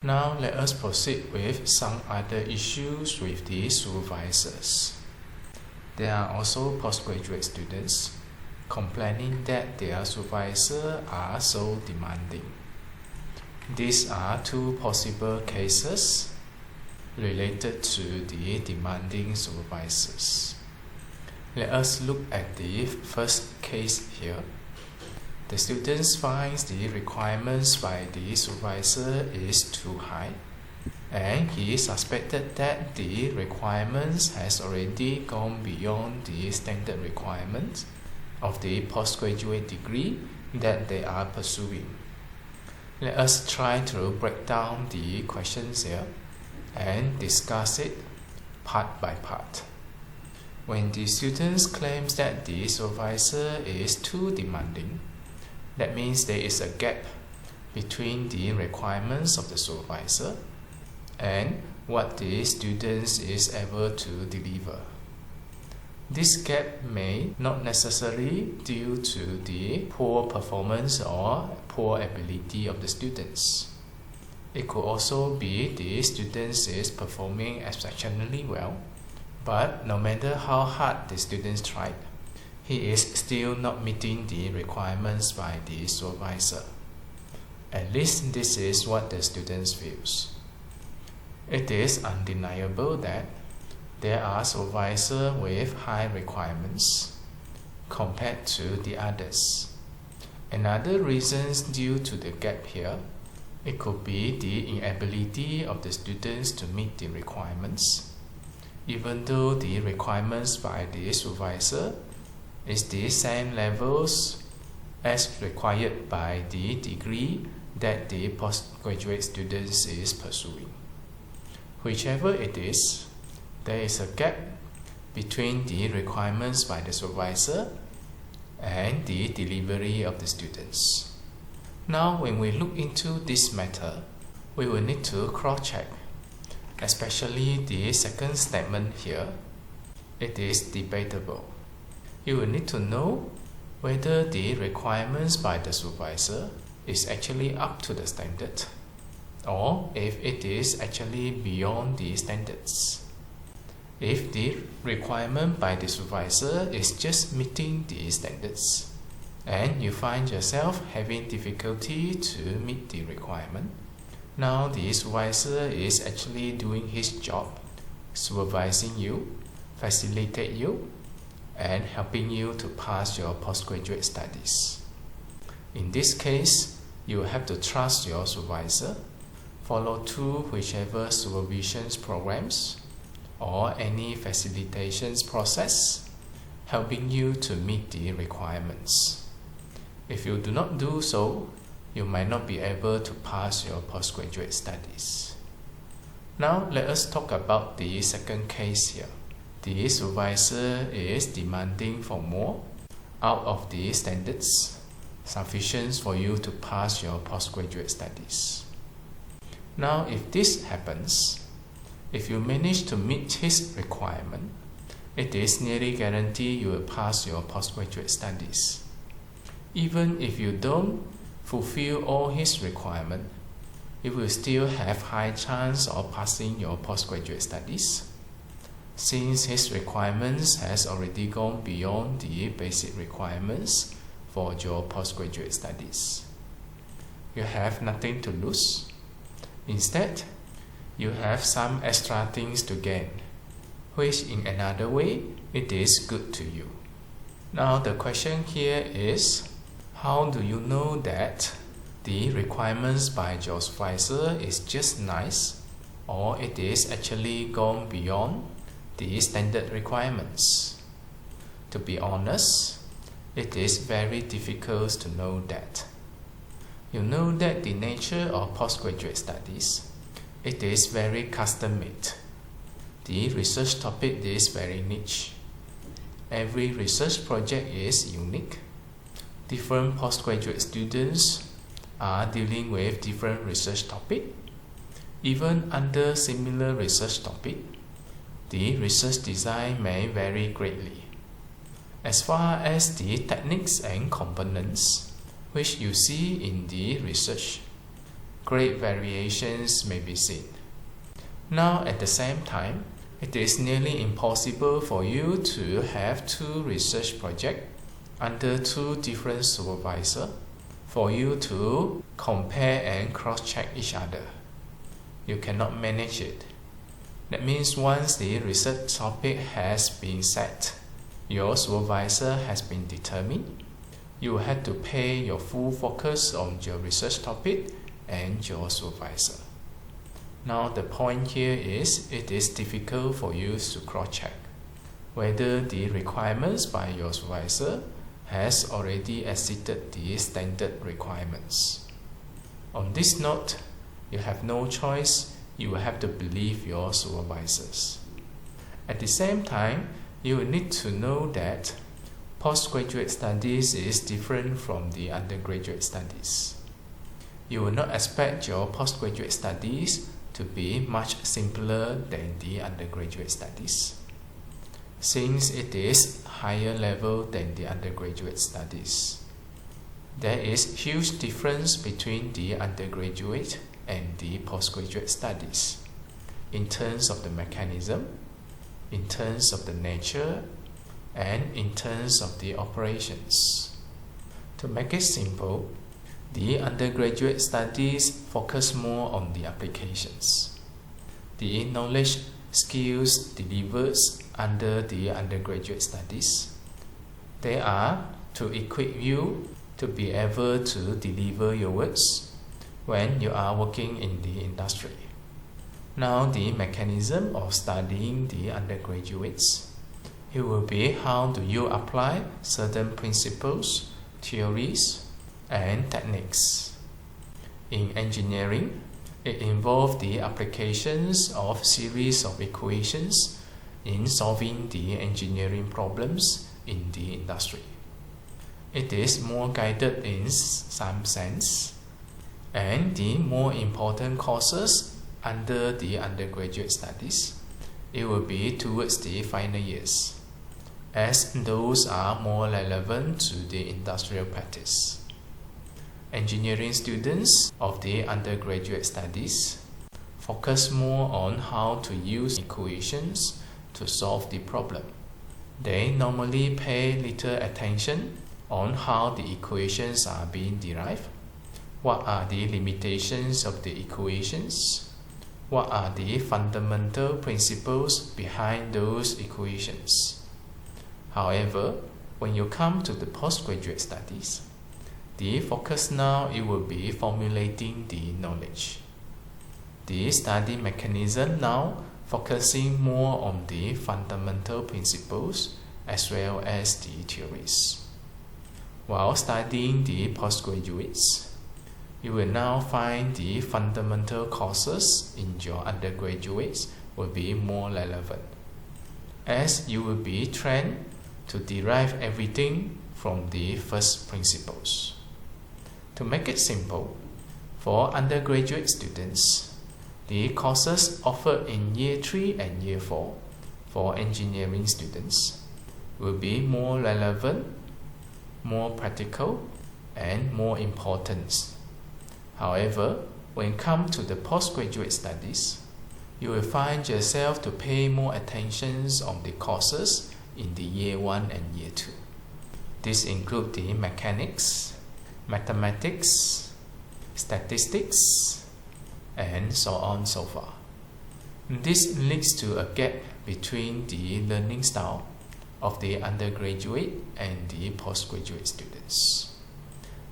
Now let us proceed with some other issues with the supervisors. There are also postgraduate students complaining that their supervisors are so demanding. These are two possible cases related to the demanding supervisors. Let us look at the first case here. The students finds the requirements by the supervisor is too high, and he suspected that the requirements has already gone beyond the standard requirements of the postgraduate degree that they are pursuing. Let us try to break down the questions here and discuss it part by part. When the students claims that the supervisor is too demanding, that means there is a gap between the requirements of the supervisor and what the students is able to deliver. This gap may not necessarily due to the poor performance or poor ability of the students. It could also be the students is performing exceptionally well, but no matter how hard the students tried, he is still not meeting the requirements by the supervisor. At least this is what the students feels. It is undeniable that there are supervisors with high requirements compared to the others. Another reason due to the gap here, it could be the inability of the students to meet the requirements, even though the requirements by the supervisor is the same levels as required by the degree that the postgraduate students is pursuing. Whichever it is, there is a gap between the requirements by the supervisor and the delivery of the students. Now, when we look into this matter, we will need to cross-check, especially the second statement here. It is debatable. You will need to know whether the requirements by the supervisor is actually up to the standard, or if it is actually beyond the standards. If the requirement by the supervisor is just meeting the standards, and you find yourself having difficulty to meet the requirement, now the supervisor is actually doing his job, supervising you, facilitate you, and helping you to pass your postgraduate studies. In this case, you have to trust your supervisor, follow through whichever supervision programs or any facilitations process, helping you to meet the requirements. If you do not do so, you might not be able to pass your postgraduate studies. Now let us talk about the second case here. The supervisor is demanding for more out of the standards sufficient for you to pass your postgraduate studies. Now, if this happens, if you manage to meet his requirement, it is nearly guaranteed you will pass your postgraduate studies. Even if you don't fulfill all his requirements, you will still have high chance of passing your postgraduate studies, since his requirements has already gone beyond the basic requirements for your postgraduate studies. You have nothing to lose. Instead, you have some extra things to gain, which in another way, it is good to you. Now the question here is, how do you know that the requirements by your supervisor is just nice, or it is actually gone beyond the standard requirements? To be honest, it is very difficult to know that. You know that the nature of postgraduate studies, it is very custom-made. The research topic is very niche. Every research project is unique. Different postgraduate students are dealing with different research topics. Even under similar research topic, the research design may vary greatly. As far as the techniques and components which you see in the research, great variations may be seen. Now at the same time, it is nearly impossible for you to have 2 research projects under 2 different supervisors for you to compare and cross-check each other. You cannot manage it. That means once the research topic has been set, your supervisor has been determined, you have to pay your full focus on your research topic and your supervisor. Now the point here is it is difficult for you to cross-check whether the requirements by your supervisor has already exceeded the standard requirements. On this note, you have no choice, you will have to believe your supervisors. At the same time, you will need to know that postgraduate studies is different from the undergraduate studies. You will not expect your postgraduate studies to be much simpler than the undergraduate studies, since it is higher level than the undergraduate studies. There is huge difference between the undergraduate and the postgraduate studies in terms of the mechanism, in terms of the nature, and in terms of the operations. To make it simple, the undergraduate studies focus more on the applications. The knowledge skills delivered under the undergraduate studies, they are to equip you to be able to deliver your works when you are working in the industry. Now the mechanism of studying the undergraduates, it will be how do you apply certain principles, theories, and techniques. In engineering, it involves the applications of series of equations in solving the engineering problems in the industry. It is more guided in some sense, and the more important courses under the undergraduate studies, it will be towards the final years, as those are more relevant to the industrial practice. Engineering students of the undergraduate studies focus more on how to use equations to solve the problem. They normally pay little attention on how the equations are being derived, what are the limitations of the equations, what are the fundamental principles behind those equations. However, when you come to the postgraduate studies, the focus now it will be formulating the knowledge. The study mechanism now focusing more on the fundamental principles as well as the theories. While studying the postgraduates, you will now find the fundamental courses in your undergraduates will be more relevant, as you will be trained to derive everything from the first principles. To make it simple, for undergraduate students, the courses offered in Year 3 and Year 4 for engineering students will be more relevant, more practical, and more important. However, when it comes to the postgraduate studies, you will find yourself to pay more attention on the courses in the Year 1 and Year 2. This includes the mechanics, mathematics, statistics, and so on so far. This leads to a gap between the learning style of the undergraduate and the postgraduate students.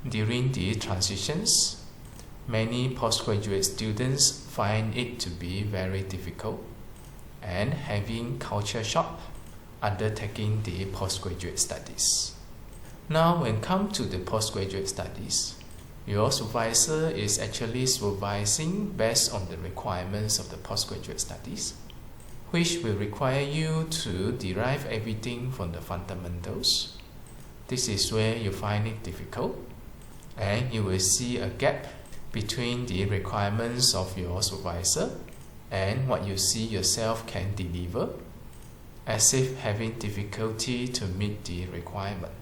During the transitions, many postgraduate students find it to be very difficult and having culture shock undertaking the postgraduate studies. Now, when it comes to the postgraduate studies, your supervisor is actually supervising based on the requirements of the postgraduate studies, which will require you to derive everything from the fundamentals. This is where you find it difficult, and you will see a gap between the requirements of your supervisor and what you see yourself can deliver, as if having difficulty to meet the requirement.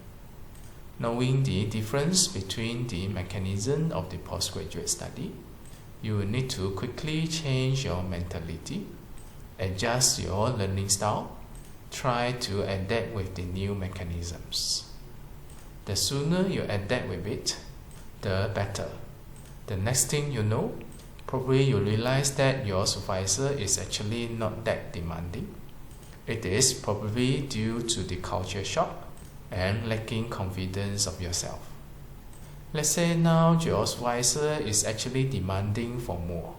Knowing the difference between the mechanism of the postgraduate study, you will need to quickly change your mentality, adjust your learning style, try to adapt with the new mechanisms. The sooner you adapt with it, the better. The next thing you know, probably you realize that your supervisor is actually not that demanding. It is probably due to the culture shock and lacking confidence of yourself. Let's say now your supervisor is actually demanding for more.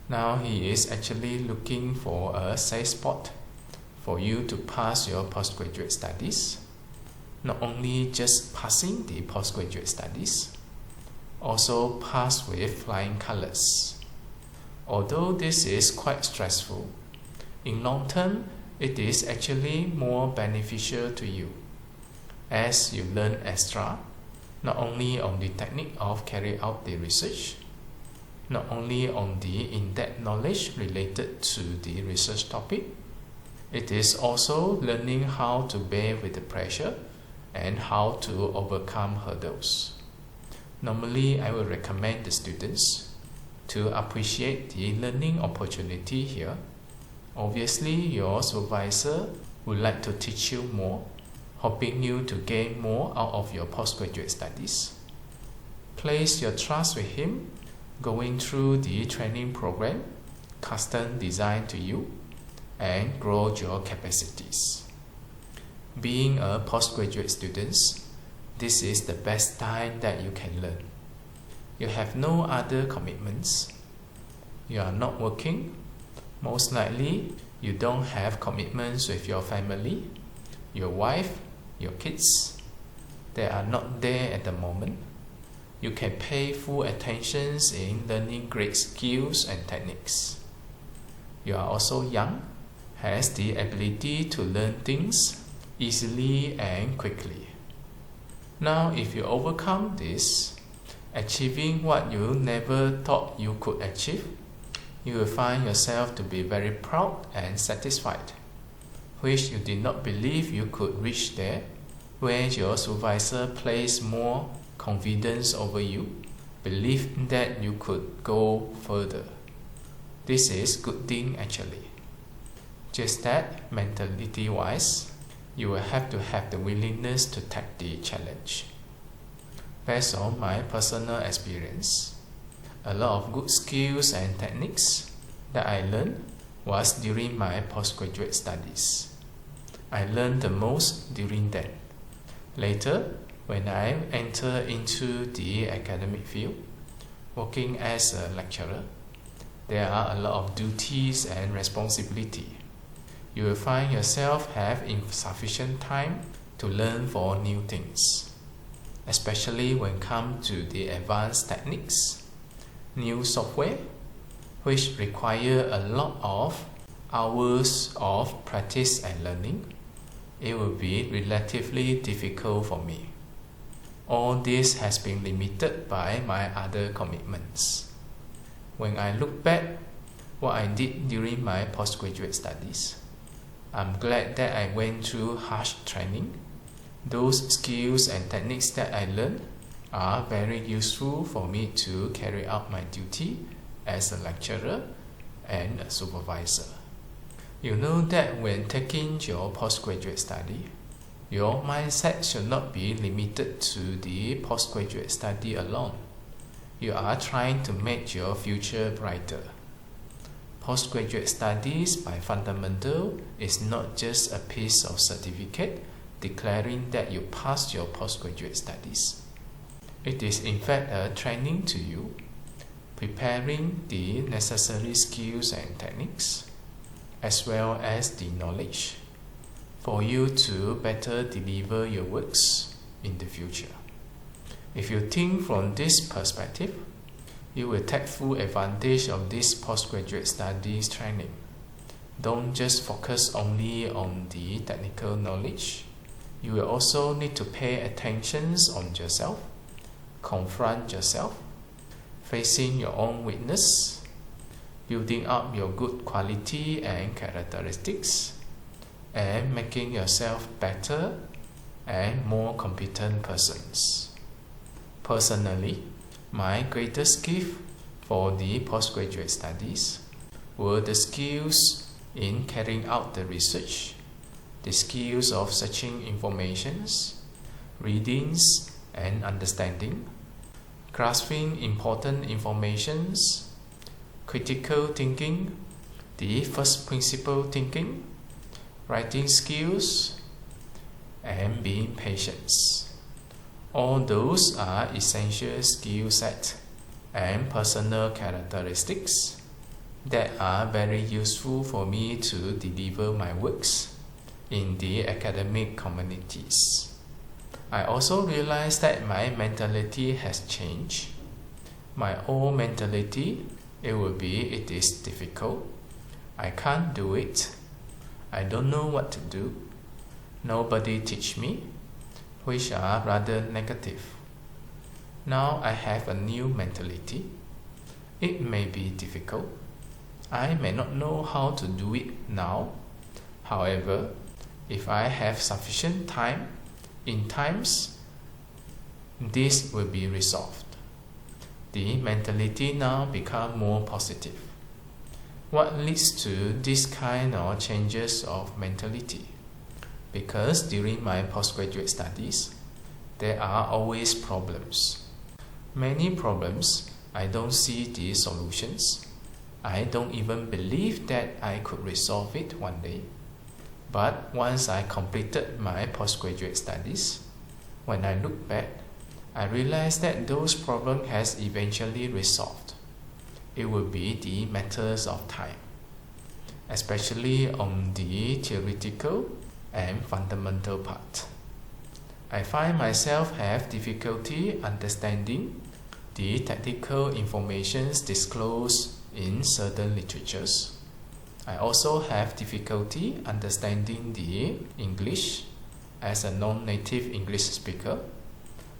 Now he is actually looking for a safe spot for you to pass your postgraduate studies. Not only just passing the postgraduate studies, also pass with flying colors. Although this is quite stressful, in long term, it is actually more beneficial to you as you learn extra, not only on the technique of carrying out the research, not only on the in-depth knowledge related to the research topic, it is also learning how to bear with the pressure and how to overcome hurdles. Normally, I will recommend the students to appreciate the learning opportunity here. Obviously, your supervisor would like to teach you more, hoping you to gain more out of your postgraduate studies. Place your trust with him, going through the training program, custom designed to you, and grow your capacities. Being a postgraduate student, this is the best time that you can learn. You have no other commitments. You are not working. Most likely, you don't have commitments with your family, your wife, your kids. They are not there at the moment. You can pay full attention in learning great skills and techniques. You are also young, has the ability to learn things easily and quickly. Now, if you overcome this, achieving what you never thought you could achieve, you will find yourself to be very proud and satisfied, which you did not believe you could reach there, where your supervisor placed more confidence over you, believed that you could go further. This is good thing actually. Just that, mentality-wise, you will have to have the willingness to take the challenge. Based on my personal experience, a lot of good skills and techniques that I learned was during my postgraduate studies. I learned the most during that. Later, when I enter into the academic field, working as a lecturer, there are a lot of duties and responsibility. You will find yourself have insufficient time to learn for new things, especially when it comes to the advanced techniques, new software, which require a lot of hours of practice and learning. It will be relatively difficult for me. All this has been limited by my other commitments. When I look back what I did during my postgraduate studies, I'm glad that I went through harsh training. Those skills and techniques that I learned are very useful for me to carry out my duty as a lecturer and a supervisor. You know that when taking your postgraduate study, your mindset should not be limited to the postgraduate study alone. You are trying to make your future brighter. Postgraduate studies by fundamental is not just a piece of certificate declaring that you passed your postgraduate studies. It is in fact a training to you, preparing the necessary skills and techniques, as well as the knowledge, for you to better deliver your works in the future. If you think from this perspective, you will take full advantage of this postgraduate studies training. Don't just focus only on the technical knowledge. You will also need to pay attention on yourself, confront yourself, facing your own weakness, building up your good quality and characteristics, and making yourself better and more competent persons. Personally, my greatest gift for the postgraduate studies were the skills in carrying out the research, the skills of searching informations, readings and understanding, grasping important informations, critical thinking, the first principle thinking, writing skills, and being patient. All those are essential skill sets and personal characteristics that are very useful for me to deliver my works in the academic communities. I also realized that my mentality has changed. My old mentality, it is difficult, I can't do it, I don't know what to do, nobody teach me, which are rather negative. Now I have a new mentality. It may be difficult, I may not know how to do it now. However, if I have sufficient time, in times, this will be resolved. The mentality now become more positive. What leads to this kind of changes of mentality? Because during my postgraduate studies, there are always problems. Many problems, I don't see the solutions. I don't even believe that I could resolve it one day. But once I completed my postgraduate studies, when I look back, I realized that those problems has eventually resolved. It will be the matters of time, especially on the theoretical and fundamental part. I find myself have difficulty understanding the technical informations disclosed in certain literatures. I also have difficulty understanding the English as a non-native English speaker.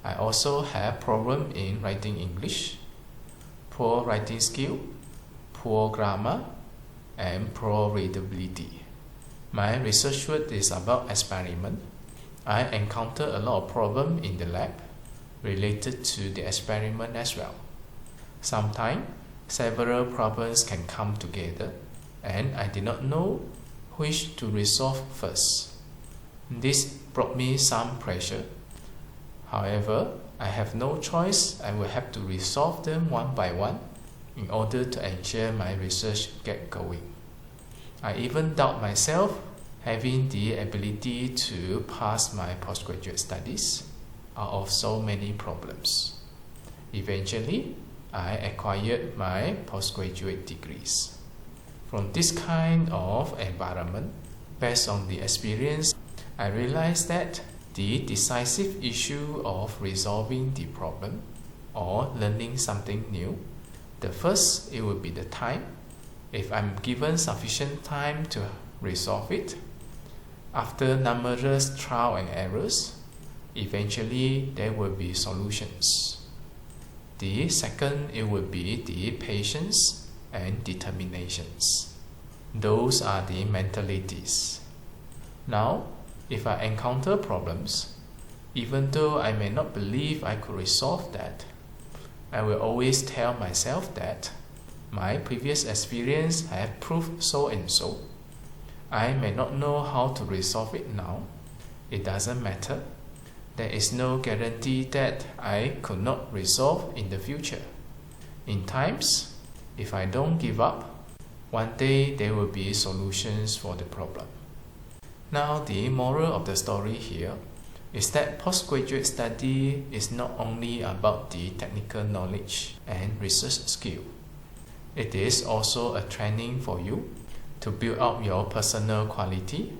I also have problem in writing English, poor writing skill, poor grammar, and poor readability. My research work is about experiment. I encounter a lot of problem in the lab related to the experiment as well. Sometimes several problems can come together and I did not know which to resolve first. This brought me some pressure. However, I have no choice. I will have to resolve them one by one in order to ensure my research get going. I even doubt myself having the ability to pass my postgraduate studies out of so many problems. Eventually, I acquired my postgraduate degrees. From this kind of environment, based on the experience, I realized that the decisive issue of resolving the problem or learning something new, the first, it will be the time. If I'm given sufficient time to resolve it, after numerous trial and errors, eventually there will be solutions. The second, it will be the patience and determinations. Those are the mentalities. Now, if I encounter problems, even though I may not believe I could resolve that, I will always tell myself that my previous experience have proved so and so. I may not know how to resolve it now. It doesn't matter. There is no guarantee that I could not resolve in the future. In times, if I don't give up, one day there will be solutions for the problem. Now, the moral of the story here is that postgraduate study is not only about the technical knowledge and research skill. It is also a training for you to build up your personal quality,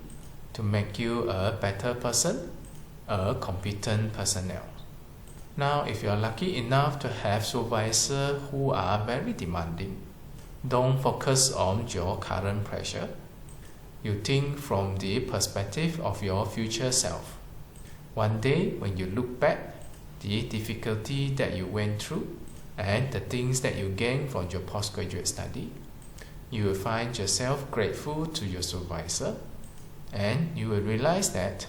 to make you a better person, a competent personnel. Now, if you are lucky enough to have supervisors who are very demanding, don't focus on your current pressure. You think from the perspective of your future self. One day, when you look back, the difficulty that you went through and the things that you gained from your postgraduate study, you will find yourself grateful to your supervisor, and you will realize that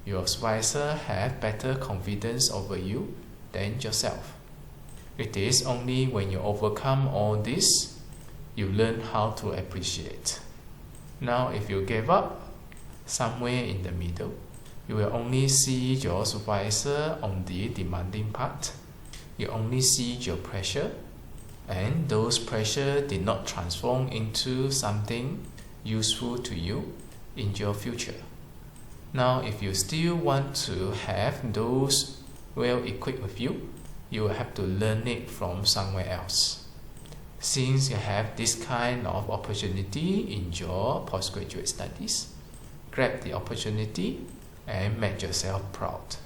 your supervisor have better confidence over you than yourself. It is only when you overcome all this, you learn how to appreciate. Now, if you give up somewhere in the middle, you will only see your supervisor on the demanding part. You only see your pressure, and those pressure did not transform into something useful to you in your future. Now, if you still want to have those well equipped with you, you will have to learn it from somewhere else. Since you have this kind of opportunity in your postgraduate studies, grab the opportunity and make yourself proud.